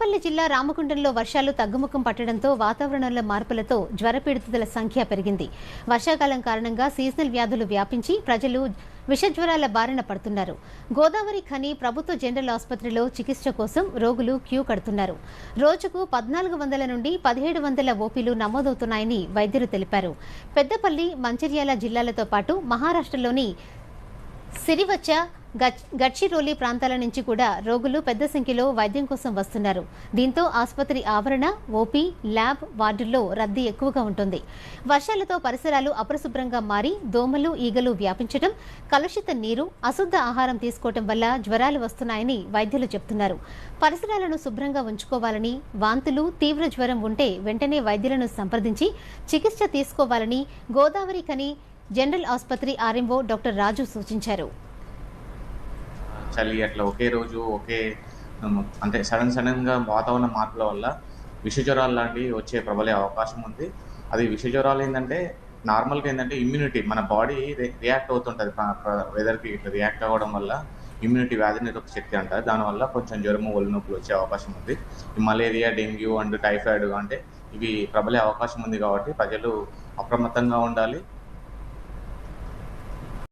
పెద్దపల్లి జిల్లా రామగుండంలో వర్షాలు తగ్గుముఖం పట్టడంతో వాతావరణంలో మార్పులతో జ్వరపీడితుల సంఖ్య పెరిగింది. వర్షాకాలం కారణంగా సీజనల్ వ్యాధులు వ్యాపించి ప్రజలు విషజ్వరాల బారిన పడుతున్నారు. గోదావరి ఖని ప్రభుత్వ జనరల్ ఆసుపత్రిలో చికిత్స కోసం రోగులు క్యూ కడుతున్నారు. రోజుకు 1400 నుండి 1700 ఓపీలు నమోదవుతున్నాయని వైద్యులు తెలిపారు. పెద్దపల్లి, మంచిర్యాల జిల్లాలతో పాటు మహారాష్ట్రలోని సిరివచ్చ, గడ్చిరోలి ప్రాంతాల నుంచి కూడా రోగులు పెద్ద సంఖ్యలో వైద్యం కోసం వస్తున్నారు. దీంతో ఆసుపత్రి ఆవరణ, ఓపీ, ల్యాబ్ వార్డుల్లో రద్దీ ఎక్కువగా ఉంటుంది. వర్షాలతో పరిసరాలు అపరిశుభ్రంగా మారి దోమలు, ఈగలు వ్యాపించడం, కలుషిత నీరు, అశుద్ధ ఆహారం తీసుకోవడం వల్ల జ్వరాలు వస్తున్నాయని వైద్యులు చెబుతున్నారు. పరిసరాలను శుభ్రంగా ఉంచుకోవాలని, వాంతులు, తీవ్ర జ్వరం ఉంటే వెంటనే వైద్యులను సంప్రదించి చికిత్స తీసుకోవాలని గోదావరి ఖని జనరల్ ఆసుపత్రి ఆర్ఎంఓ డాక్టర్ రాజు సూచించారు. చలి అట్లా ఒకే రోజు అంటే సడన్గా వాతావరణ మార్పుల వల్ల విషజ్వరాలు లాంటివి వచ్చే ప్రబలే అవకాశం ఉంది. అది విషజ్వరాలు ఏంటంటే నార్మల్గా ఏంటంటే ఇమ్యూనిటీ మన బాడీ రియాక్ట్ అవుతుంటుంది. వెదర్కి ఇట్లా రియాక్ట్ అవ్వడం వల్ల ఇమ్యూనిటీ వ్యాధి నిరోధక శక్తి అంటారు. దానివల్ల కొంచెం జ్వరము, ఒళ్ళు నొప్పులు వచ్చే అవకాశం ఉంది. ఈ మలేరియా, డెంగ్యూ అండ్ టైఫాయిడ్ అంటే ఇవి ప్రబలే అవకాశం ఉంది. కాబట్టి ప్రజలు అప్రమత్తంగా ఉండాలి.